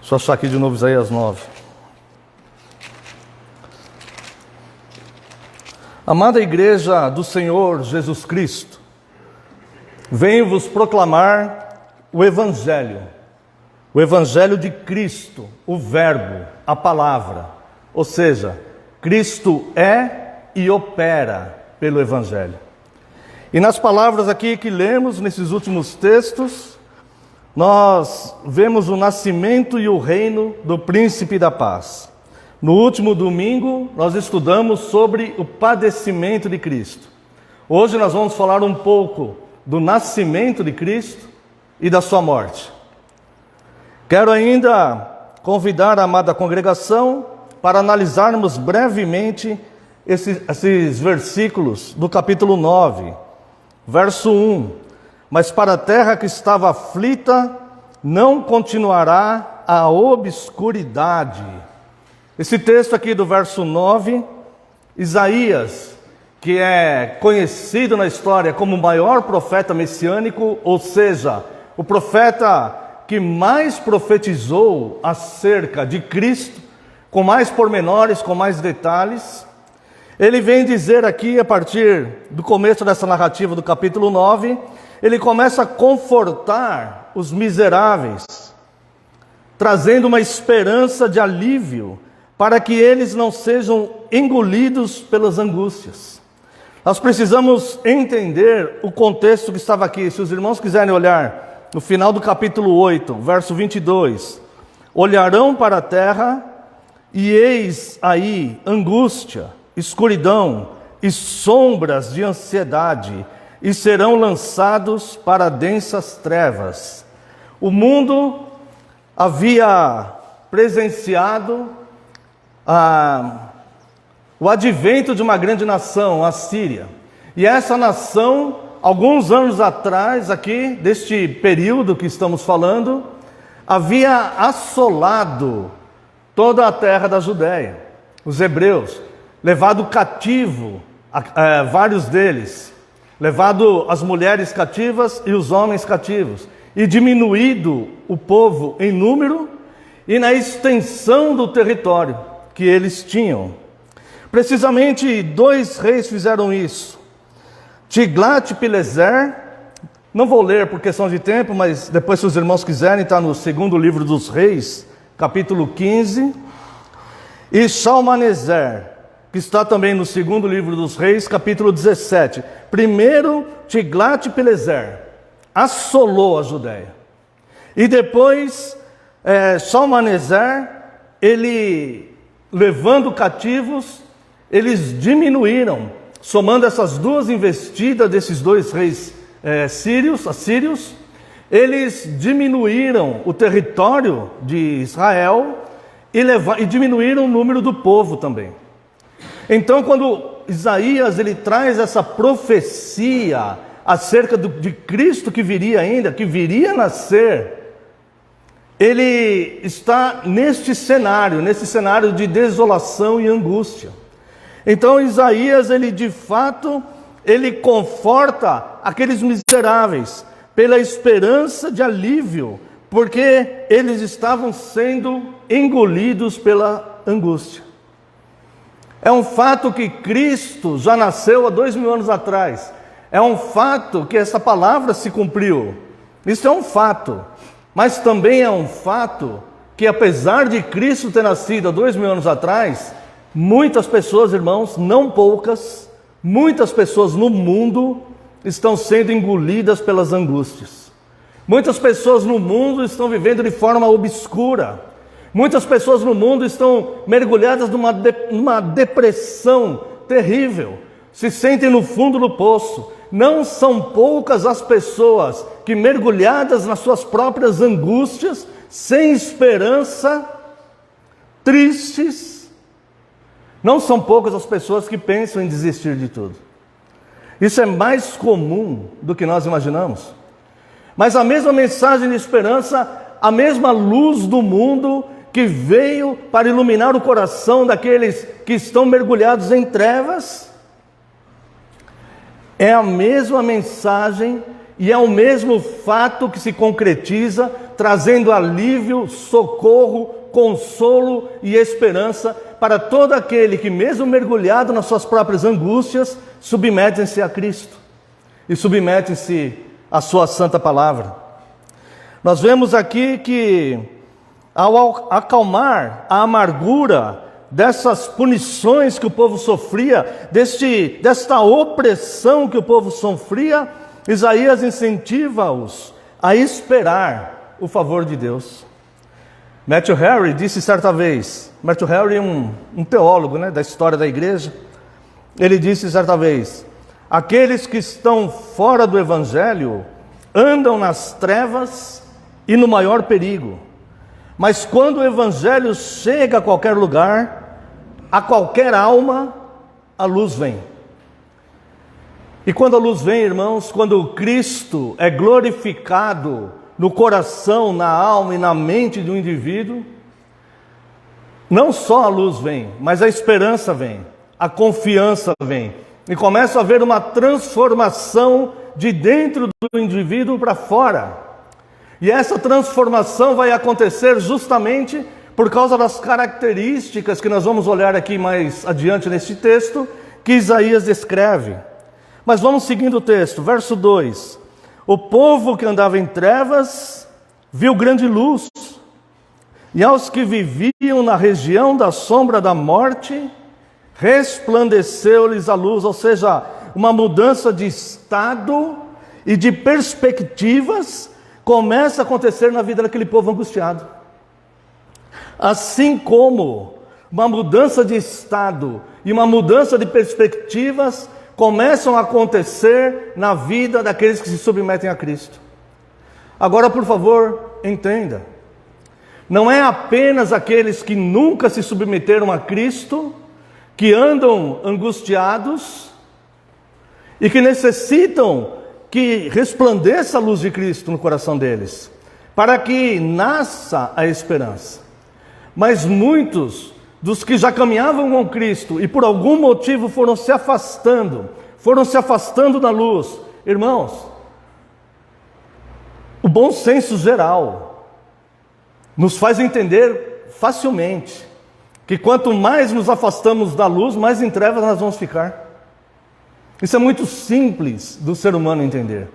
Deixa eu achar aqui de novo Isaías 9. Amada Igreja do Senhor Jesus Cristo, venho vos proclamar o Evangelho de Cristo, o Verbo, a Palavra. Ou seja, Cristo é e opera pelo Evangelho. E nas palavras aqui que lemos, nesses últimos textos, nós vemos o nascimento e o reino do Príncipe da Paz. No último domingo, nós estudamos sobre o padecimento de Cristo. Hoje nós vamos falar um pouco do nascimento de Cristo e da sua morte. Quero ainda convidar a amada congregação para analisarmos brevemente esses versículos do capítulo 9, verso 1. Mas para a terra que estava aflita, não continuará a obscuridade. Esse texto aqui do verso 9, Isaías, que é conhecido na história como o maior profeta messiânico, ou seja, o profeta que mais profetizou acerca de Cristo, com mais pormenores, com mais detalhes, ele vem dizer aqui, a partir do começo dessa narrativa do capítulo 9, ele começa a confortar os miseráveis, trazendo uma esperança de alívio, para que eles não sejam engolidos pelas angústias. Nós precisamos entender o contexto que estava aqui. Se os irmãos quiserem olhar no final do capítulo 8, verso 22, olharão para a terra e eis aí angústia, escuridão e sombras de ansiedade, e serão lançados para densas trevas. O mundo havia presenciado o advento de uma grande nação, a Síria. E essa nação, alguns anos atrás, aqui, deste período que estamos falando, havia assolado toda a terra da Judéia. Os hebreus, levado cativo, vários deles, levado as mulheres cativas e os homens cativos, e diminuído o povo em número e na extensão do território que eles tinham. Precisamente 2 reis fizeram isso. Tiglat-Pileser, não vou ler por questão de tempo, mas depois, se os irmãos quiserem, está no segundo livro dos reis, capítulo 15, e Shalmaneser, que está também no segundo livro dos reis, capítulo 17. Primeiro, Tiglat-Pileser assolou a Judéia. E depois, Shalmaneser, ele, levando cativos, eles diminuíram, somando essas 2 investidas desses 2 reis assírios, eles diminuíram o território de Israel e diminuíram o número do povo também. Então, quando Isaías ele traz essa profecia acerca de Cristo que viria ainda, que viria a nascer, ele está nesse cenário de desolação e angústia. Então Isaías, ele de fato, ele conforta aqueles miseráveis pela esperança de alívio, porque eles estavam sendo engolidos pela angústia. É um fato que Cristo já nasceu há 2000 anos atrás. É um fato que essa palavra se cumpriu. Isso é um fato. Mas também é um fato que, apesar de Cristo ter nascido há 2000 anos atrás, muitas pessoas, irmãos, não poucas, muitas pessoas no mundo estão sendo engolidas pelas angústias. Muitas pessoas no mundo estão vivendo de forma obscura. Muitas pessoas no mundo estão mergulhadas numa depressão terrível. Se sentem no fundo do poço. Não são poucas as pessoas que, mergulhadas nas suas próprias angústias, sem esperança, tristes, não são poucas as pessoas que pensam em desistir de tudo. Isso é mais comum do que nós imaginamos. Mas a mesma mensagem de esperança, a mesma luz do mundo que veio para iluminar o coração daqueles que estão mergulhados em trevas, é a mesma mensagem e é o mesmo fato que se concretiza trazendo alívio, socorro, consolo e esperança para todo aquele que, mesmo mergulhado nas suas próprias angústias, submetem-se a Cristo e submetem-se à sua santa palavra. Nós vemos aqui que, ao acalmar a amargura dessas punições que o povo sofria, desta opressão que o povo sofria, Isaías incentiva-os a esperar o favor de Deus. Matthew Henry disse certa vez, Matthew Henry é um teólogo, da história da igreja, ele disse certa vez: aqueles que estão fora do Evangelho andam nas trevas e no maior perigo, mas quando o Evangelho chega a qualquer lugar, a qualquer alma, a luz vem. E quando a luz vem, irmãos, quando Cristo é glorificado no coração, na alma e na mente de um indivíduo, não só a luz vem, mas a esperança vem, a confiança vem, e começa a haver uma transformação de dentro do indivíduo para fora. E essa transformação vai acontecer justamente por causa das características que nós vamos olhar aqui mais adiante neste texto, que Isaías descreve. Mas vamos seguindo o texto, verso 2. O povo que andava em trevas viu grande luz, e aos que viviam na região da sombra da morte, resplandeceu-lhes a luz. Ou seja, uma mudança de estado e de perspectivas começa a acontecer na vida daquele povo angustiado. Assim como uma mudança de estado e uma mudança de perspectivas começam a acontecer na vida daqueles que se submetem a Cristo. Agora, por favor, entenda. Não é apenas aqueles que nunca se submeteram a Cristo que andam angustiados e que necessitam que resplandeça a luz de Cristo no coração deles, para que nasça a esperança. Mas muitos dos que já caminhavam com Cristo e por algum motivo foram se afastando da luz, irmãos, o bom senso geral nos faz entender facilmente que quanto mais nos afastamos da luz, mais em trevas nós vamos ficar. Isso é muito simples do ser humano entender.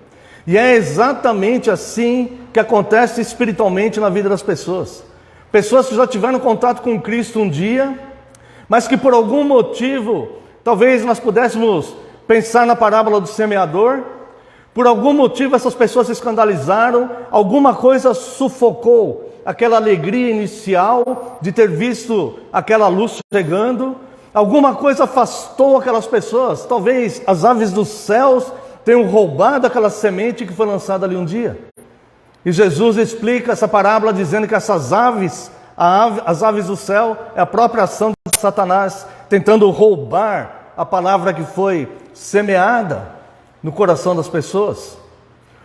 E é exatamente assim que acontece espiritualmente na vida das pessoas. Pessoas que já tiveram contato com Cristo um dia, mas que por algum motivo, talvez nós pudéssemos pensar na parábola do semeador, por algum motivo essas pessoas se escandalizaram, alguma coisa sufocou aquela alegria inicial de ter visto aquela luz chegando, alguma coisa afastou aquelas pessoas. Talvez as aves dos céus tenham roubado aquela semente que foi lançada ali um dia. E Jesus explica essa parábola dizendo que essas aves, as aves do céu, é a própria ação de Satanás, tentando roubar a palavra que foi semeada no coração das pessoas.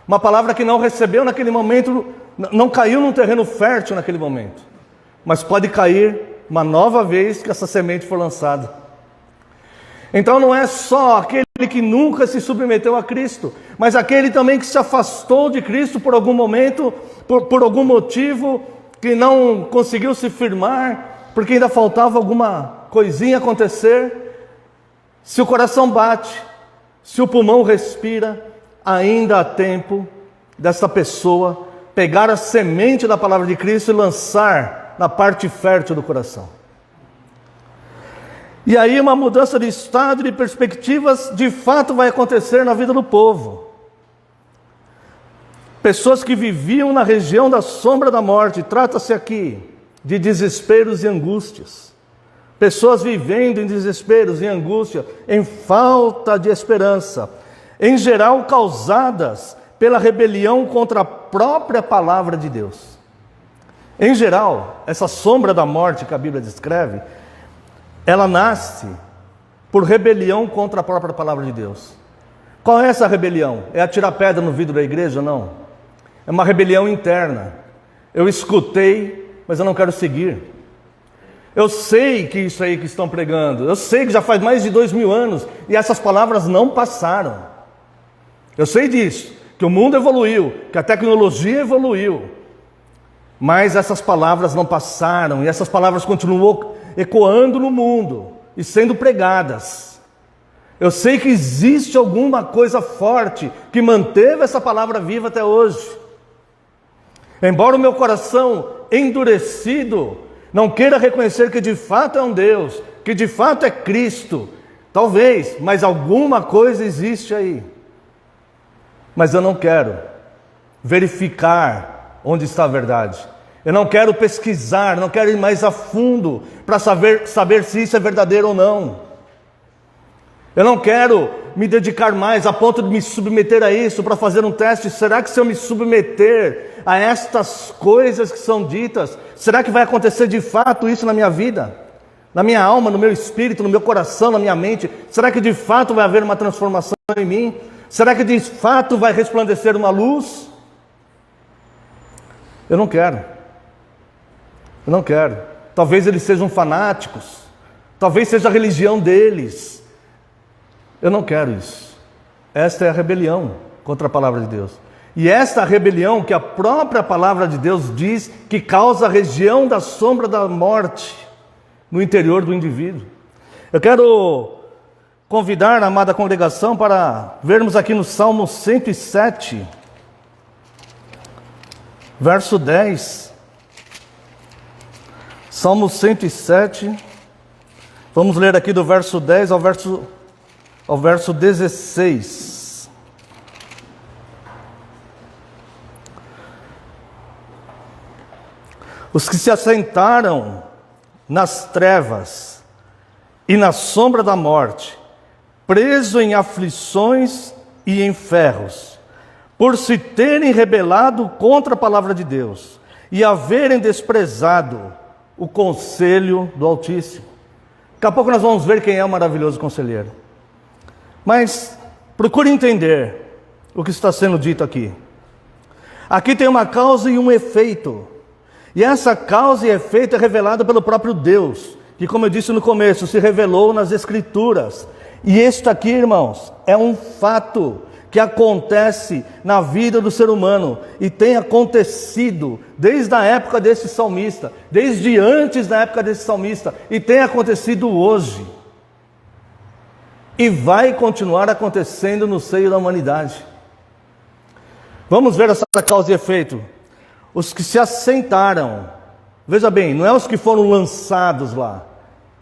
Uma palavra que não recebeu naquele momento, não caiu num terreno fértil naquele momento, mas pode cair uma nova vez que essa semente for lançada. Então não é só aquele que nunca se submeteu a Cristo, mas aquele também que se afastou de Cristo por algum momento, por algum motivo, que não conseguiu se firmar, porque ainda faltava alguma coisinha acontecer. Se o coração bate, se o pulmão respira, ainda há tempo dessa pessoa pegar a semente da palavra de Cristo e lançar na parte fértil do coração. E aí uma mudança de estado e de perspectivas de fato vai acontecer na vida do povo. Pessoas que viviam na região da sombra da morte, trata-se aqui de desesperos e angústias. Pessoas vivendo em desesperos e angústia, em falta de esperança, em geral causadas pela rebelião contra a própria palavra de Deus. Em geral, essa sombra da morte que a Bíblia descreve, ela nasce por rebelião contra a própria palavra de Deus. Qual é essa rebelião? É atirar pedra no vidro da igreja? Não. É uma rebelião interna. Eu escutei, mas eu não quero seguir. Eu sei que isso aí que estão pregando, eu sei que já faz mais de 2000 anos e essas palavras não passaram. Eu sei disso, que o mundo evoluiu, que a tecnologia evoluiu, Mas essas palavras não passaram, e essas palavras continuam ecoando no mundo e sendo pregadas. Eu sei que existe alguma coisa forte que manteve essa palavra viva até hoje. Embora o meu coração endurecido não queira reconhecer que de fato é um Deus, que de fato é Cristo, talvez, mas alguma coisa existe aí. Mas eu não quero verificar onde está a verdade. Eu não quero pesquisar, não quero ir mais a fundo para saber se isso é verdadeiro ou não. Eu não quero me dedicar mais a ponto de me submeter a isso para fazer um teste. Será que se eu me submeter a estas coisas que são ditas, será que vai acontecer de fato isso na minha vida? Na minha alma, no meu espírito, no meu coração, na minha mente? Será que de fato vai haver uma transformação em mim? Será que de fato vai resplandecer uma luz? Eu não quero. Eu não quero. Talvez eles sejam fanáticos. Talvez seja a religião deles. Eu não quero isso. Esta é a rebelião contra a palavra de Deus. E esta rebelião que a própria palavra de Deus diz que causa a região da sombra da morte no interior do indivíduo. Eu quero convidar a amada congregação para vermos aqui no Salmo 107, verso 10. Salmo 107, vamos ler aqui do verso 10 ao verso 16. Os que se assentaram nas trevas e na sombra da morte, presos em aflições e em ferros, por se terem rebelado contra a palavra de Deus e haverem desprezado o conselho do Altíssimo. Daqui a pouco nós vamos ver quem é o maravilhoso conselheiro. Mas procure entender o que está sendo dito aqui. Aqui tem uma causa e um efeito. E essa causa e efeito é revelada pelo próprio Deus, que, como eu disse no começo, se revelou nas Escrituras. E este aqui, irmãos, é um fato que acontece na vida do ser humano e tem acontecido desde a época desse salmista, desde antes da época desse salmista, e tem acontecido hoje. E vai continuar acontecendo no seio da humanidade. Vamos ver essa causa e efeito. Os que se assentaram, veja bem, não é os que foram lançados lá,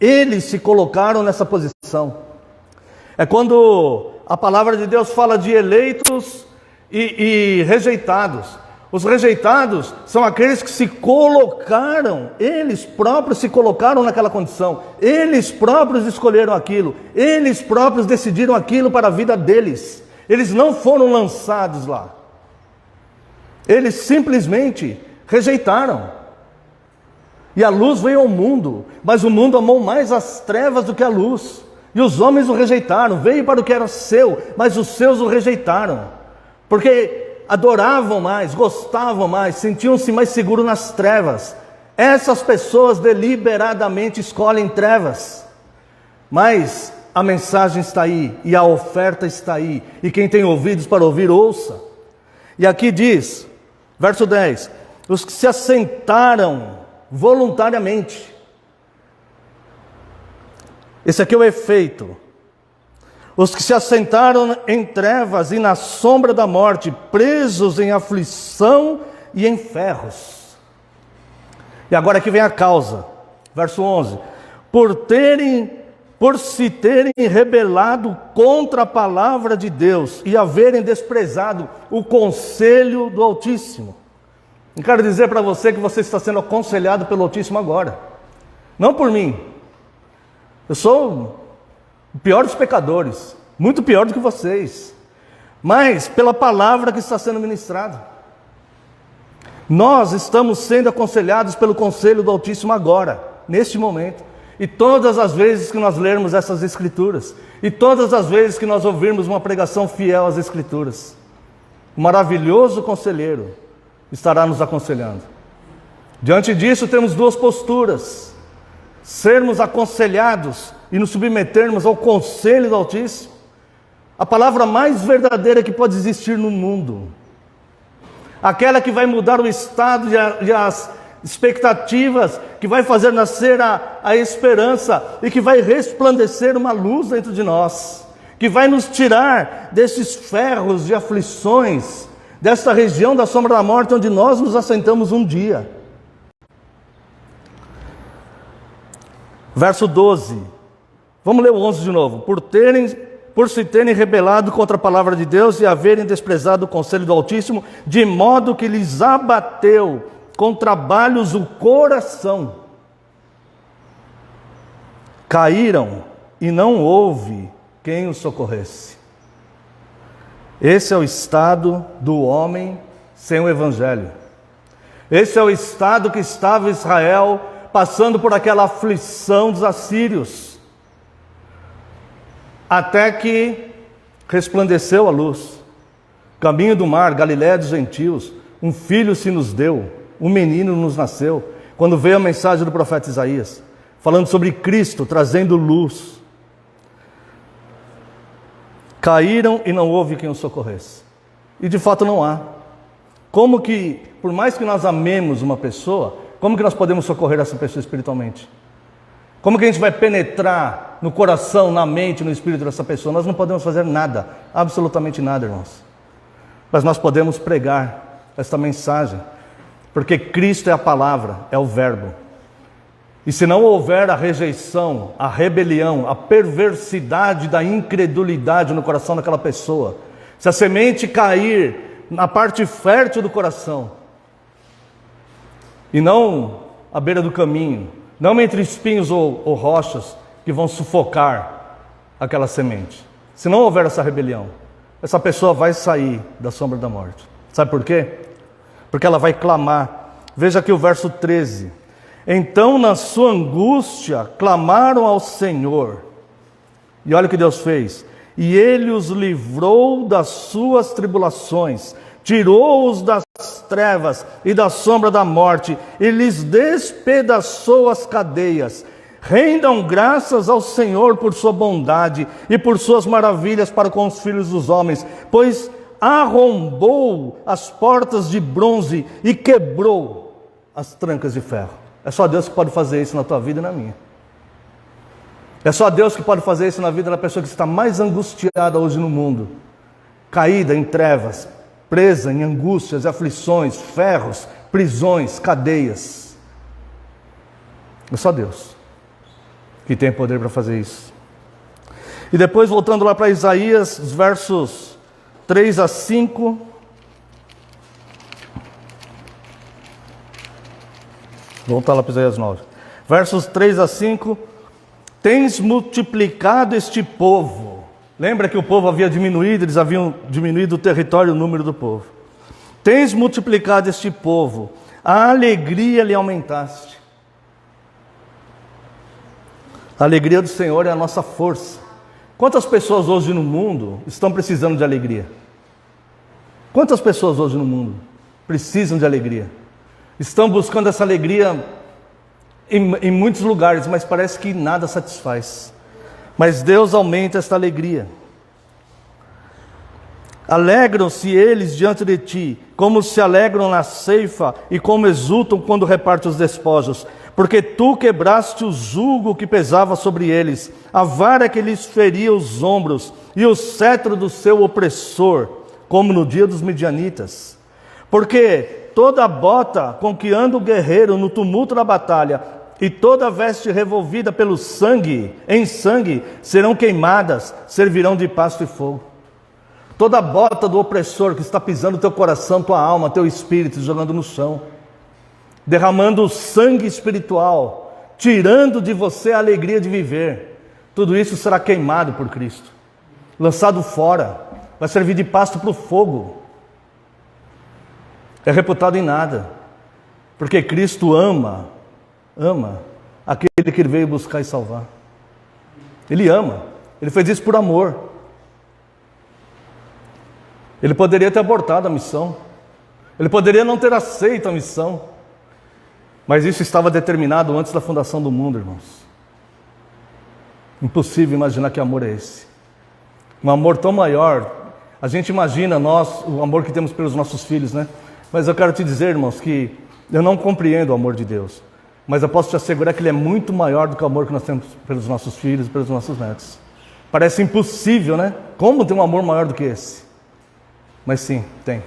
eles se colocaram nessa posição. É quando a palavra de Deus fala de eleitos e rejeitados. Os rejeitados são aqueles que se colocaram, eles próprios se colocaram naquela condição, eles próprios escolheram aquilo, eles próprios decidiram aquilo para a vida deles. Eles não foram lançados lá. Eles simplesmente rejeitaram. E a luz veio ao mundo, mas o mundo amou mais as trevas do que a luz. E os homens o rejeitaram, veio para o que era seu, mas os seus o rejeitaram. Porque adoravam mais, gostavam mais, sentiam-se mais seguros nas trevas. Essas pessoas deliberadamente escolhem trevas. Mas a mensagem está aí, e a oferta está aí. E quem tem ouvidos para ouvir, ouça. E aqui diz, verso 10, os que se assentaram voluntariamente. Esse aqui é o efeito. Os que se assentaram em trevas e na sombra da morte, presos em aflição e em ferros. E agora aqui vem a causa. Verso 11. Por se terem rebelado contra a palavra de Deus e haverem desprezado o conselho do Altíssimo. Eu quero dizer para você que você está sendo aconselhado pelo Altíssimo agora. Não por mim. Eu sou o pior dos pecadores, muito pior do que vocês, mas pela palavra que está sendo ministrada. Nós estamos sendo aconselhados pelo conselho do Altíssimo agora, neste momento, e todas as vezes que nós lermos essas Escrituras, e todas as vezes que nós ouvirmos uma pregação fiel às Escrituras, o maravilhoso conselheiro estará nos aconselhando. Diante disso temos duas posturas: sermos aconselhados e nos submetermos ao conselho do Altíssimo, a palavra mais verdadeira que pode existir no mundo. aquela que vai mudar o estado e as expectativas, que vai fazer nascer a esperança e que vai resplandecer uma luz dentro de nós, que vai nos tirar desses ferros de aflições, desta região da sombra da morte onde nós nos assentamos um dia. Verso 12, vamos ler o 11 de novo. Por se terem rebelado contra a palavra de Deus e haverem desprezado o conselho do Altíssimo, de modo que lhes abateu com trabalhos o coração. Caíram e não houve quem os socorresse. Esse é o estado do homem sem o Evangelho. Esse é o estado que estava Israel passando por aquela aflição dos assírios, até que resplandeceu a luz. Caminho do mar, Galiléia dos gentios, um filho se nos deu, um menino nos nasceu. Quando veio a mensagem do profeta Isaías, falando sobre Cristo, trazendo luz. Caíram e não houve quem os socorresse. E de fato não há. Como que, por mais que nós amemos uma pessoa, como que nós podemos socorrer essa pessoa espiritualmente? Como que a gente vai penetrar no coração, na mente, no espírito dessa pessoa? Nós não podemos fazer nada, absolutamente nada, irmãos. Mas nós podemos pregar esta mensagem, porque Cristo é a palavra, é o verbo. E se não houver a rejeição, a rebelião, a perversidade da incredulidade no coração daquela pessoa, se a semente cair na parte fértil do coração, e não à beira do caminho, não entre espinhos ou rochas que vão sufocar aquela semente. Se não houver essa rebelião, essa pessoa vai sair da sombra da morte. Sabe por quê? Porque ela vai clamar. Veja aqui o verso 13. Então, na sua angústia, clamaram ao Senhor. E olha o que Deus fez. E Ele os livrou das suas tribulações, tirou-os das trevas e da sombra da morte, e lhes despedaçou as cadeias. Rendam graças ao Senhor por sua bondade e por suas maravilhas para com os filhos dos homens, pois arrombou as portas de bronze e quebrou as trancas de ferro. É só Deus que pode fazer isso na tua vida e na minha. É só Deus que pode fazer isso na vida da pessoa que está mais angustiada hoje no mundo, caída em trevas, presa em angústias, aflições, ferros, prisões, cadeias. É só Deus que tem poder para fazer isso. E depois, voltando lá para Isaías, os versos 3 a 5. Voltar lá para Isaías 9. Versos 3 a 5. Tens multiplicado este povo. Lembra que o povo havia diminuído, eles haviam diminuído o território e o número do povo. Tens multiplicado este povo, a alegria lhe aumentaste. A alegria do Senhor é a nossa força. Quantas pessoas hoje no mundo estão precisando de alegria? Quantas pessoas hoje no mundo precisam de alegria? Estão buscando essa alegria em muitos lugares, mas parece que nada satisfaz. Mas Deus aumenta esta alegria. Alegram-se eles diante de ti, como se alegram na ceifa e como exultam quando repartem os despojos. Porque tu quebraste o jugo que pesava sobre eles, a vara que lhes feria os ombros e o cetro do seu opressor, como no dia dos midianitas. Porque toda bota com que anda o guerreiro no tumulto da batalha e toda veste revolvida pelo sangue, em sangue, serão queimadas, servirão de pasto e fogo. Toda bota do opressor que está pisando teu coração, tua alma, teu espírito, jogando no chão, derramando o sangue espiritual, tirando de você a alegria de viver, tudo isso será queimado por Cristo, lançado fora, vai servir de pasto para o fogo. É reputado em nada, porque Cristo ama aquele que ele veio buscar e salvar. Ele ama, ele fez isso por amor. Ele poderia ter abortado a missão, ele poderia não ter aceito a missão, mas isso estava determinado antes da fundação do mundo, irmãos. Impossível imaginar que amor é esse. Um amor tão maior. A gente imagina nós, o amor que temos pelos nossos filhos, né? Mas eu quero te dizer, irmãos, que eu não compreendo o amor de Deus, mas eu posso te assegurar que Ele é muito maior do que o amor que nós temos pelos nossos filhos e pelos nossos netos. Parece impossível, né? Como ter um amor maior do que esse? Mas sim, tem.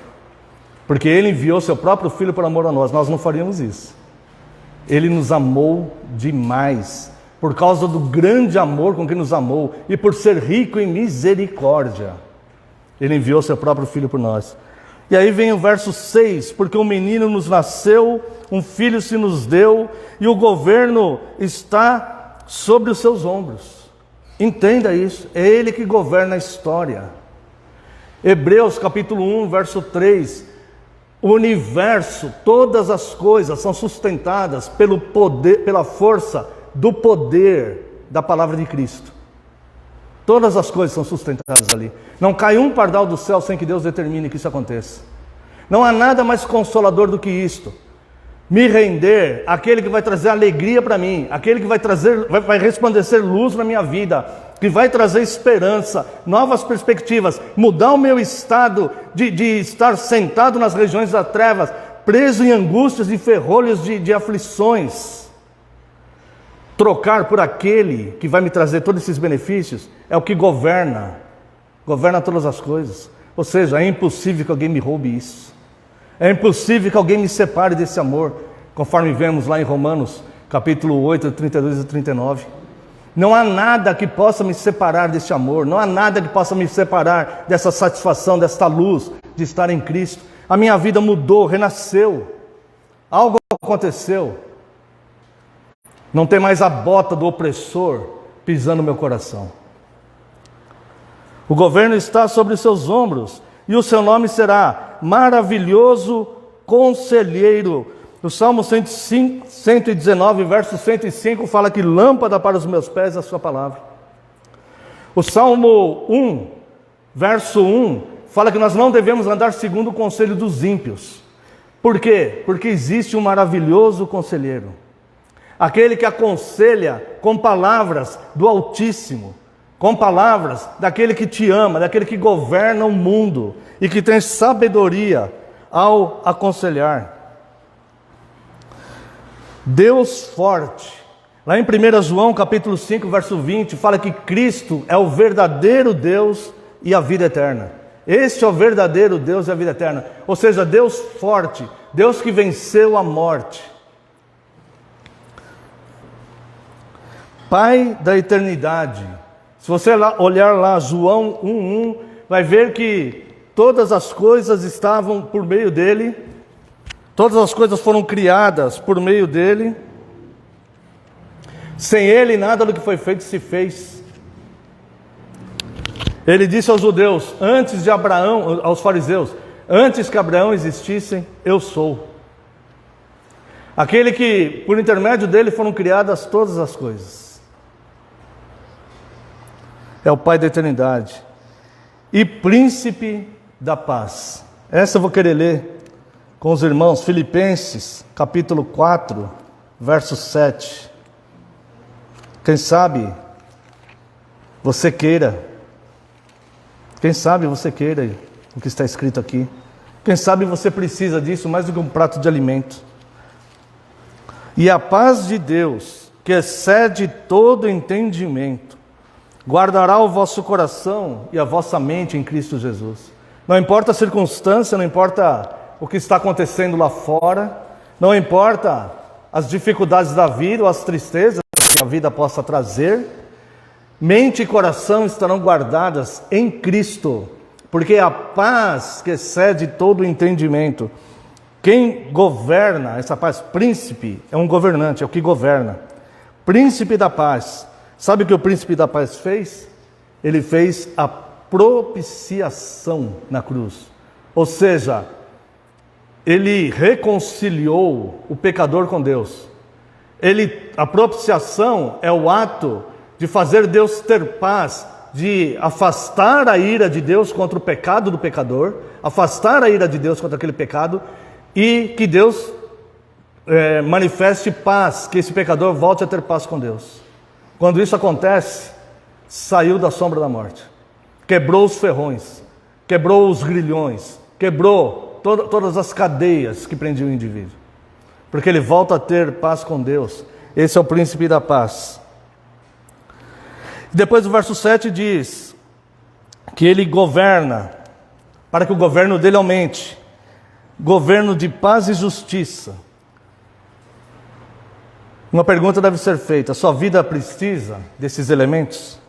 Porque Ele enviou Seu próprio Filho por amor a nós não faríamos isso. Ele nos amou demais, por causa do grande amor com que nos amou, e por ser rico em misericórdia, Ele enviou Seu próprio Filho por nós. E aí vem o verso 6, porque um menino nos nasceu, um filho se nos deu, e o governo está sobre os seus ombros. Entenda isso, é Ele que governa a história. Hebreus capítulo 1, verso 3, o universo, todas as coisas são sustentadas pelo poder, pela força do poder da palavra de Cristo. Todas as coisas são sustentadas ali. Não cai um pardal do céu sem que Deus determine que isso aconteça. Não há nada mais consolador do que isto. Me render àquele que vai trazer alegria para mim, aquele que vai resplandecer luz na minha vida, que vai trazer esperança, novas perspectivas, mudar o meu estado de estar sentado nas regiões das trevas, preso em angústias e ferrolhos de aflições. Trocar por aquele que vai me trazer todos esses benefícios é o que governa todas as coisas. Ou seja, é impossível que alguém me roube isso. É impossível que alguém me separe desse amor, conforme vemos lá em Romanos, capítulo 8, 32 e 39. Não há nada que possa me separar desse amor, não há nada que possa me separar dessa satisfação, desta luz de estar em Cristo. A minha vida mudou, renasceu, algo aconteceu. Não tem mais a bota do opressor pisando no meu coração. O governo está sobre os seus ombros, e o seu nome será Maravilhoso Conselheiro. O Salmo 119, verso 105, fala que lâmpada para os meus pés é a sua palavra. O Salmo 1, verso 1, fala que nós não devemos andar segundo o conselho dos ímpios. Por quê? Porque existe um maravilhoso conselheiro. Aquele que aconselha com palavras do Altíssimo, com palavras daquele que te ama, daquele que governa o mundo e que tem sabedoria ao aconselhar. Deus forte. Lá em 1 João capítulo 5, verso 20, fala que Cristo é o verdadeiro Deus e a vida eterna. Este é o verdadeiro Deus e a vida eterna. Ou seja, Deus forte, Deus que venceu a morte. Pai da eternidade. Se você olhar lá João 1:1, vai ver que todas as coisas estavam por meio dele, todas as coisas foram criadas por meio dele. Sem ele nada do que foi feito se fez. Ele disse aos judeus, antes de Abraão, aos fariseus, antes que Abraão existisse, eu sou. Aquele que por intermédio dele foram criadas todas as coisas. É o Pai da eternidade e príncipe da paz. Essa eu vou querer ler com os irmãos, Filipenses, capítulo 4, verso 7. Quem sabe você queira o que está escrito aqui. Quem sabe você precisa disso mais do que um prato de alimento. E a paz de Deus, que excede todo entendimento, guardará o vosso coração e a vossa mente em Cristo Jesus. Não importa a circunstância, não importa o que está acontecendo lá fora, não importa as dificuldades da vida ou as tristezas que a vida possa trazer, mente e coração estarão guardadas em Cristo, porque a paz que excede todo o entendimento. Quem governa essa paz? Príncipe é um governante, é o que governa. Príncipe da paz. Sabe o que o príncipe da paz fez? Ele fez a propiciação na cruz. Ou seja, ele reconciliou o pecador com Deus. A propiciação é o ato de fazer Deus ter paz, de afastar a ira de Deus contra o pecado do pecador, afastar a ira de Deus contra aquele pecado, e que Deus manifeste paz, que esse pecador volte a ter paz com Deus. Quando isso acontece, saiu da sombra da morte, quebrou os ferrões, quebrou os grilhões, quebrou todas as cadeias que prendiam o indivíduo, porque ele volta a ter paz com Deus. Esse é o príncipe da paz. Depois o verso 7 diz que ele governa, para que o governo dele aumente, governo de paz e justiça. Uma pergunta deve ser feita: sua vida precisa desses elementos?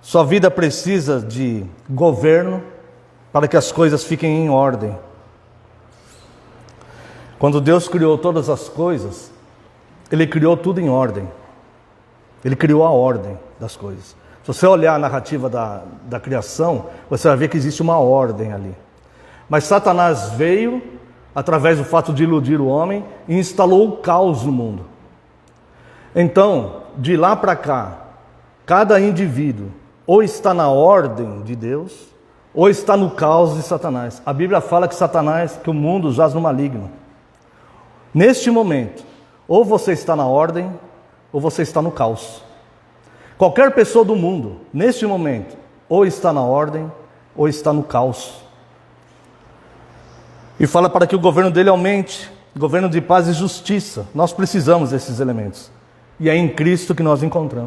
Sua vida precisa de governo para que as coisas fiquem em ordem? Quando Deus criou todas as coisas, Ele criou tudo em ordem. Ele criou a ordem das coisas. Se você olhar a narrativa da criação, você vai ver que existe uma ordem ali. Mas Satanás veio, através do fato de iludir o homem, e instalou o caos no mundo. Então, de lá para cá, cada indivíduo ou está na ordem de Deus, ou está no caos de Satanás. A Bíblia fala que Satanás, que o mundo jaz no maligno. Neste momento, ou você está na ordem, ou você está no caos. Qualquer pessoa do mundo, neste momento, ou está na ordem, ou está no caos. E fala para que o governo dele aumente, governo de paz e justiça. Nós precisamos desses elementos. E é em Cristo que nós encontramos.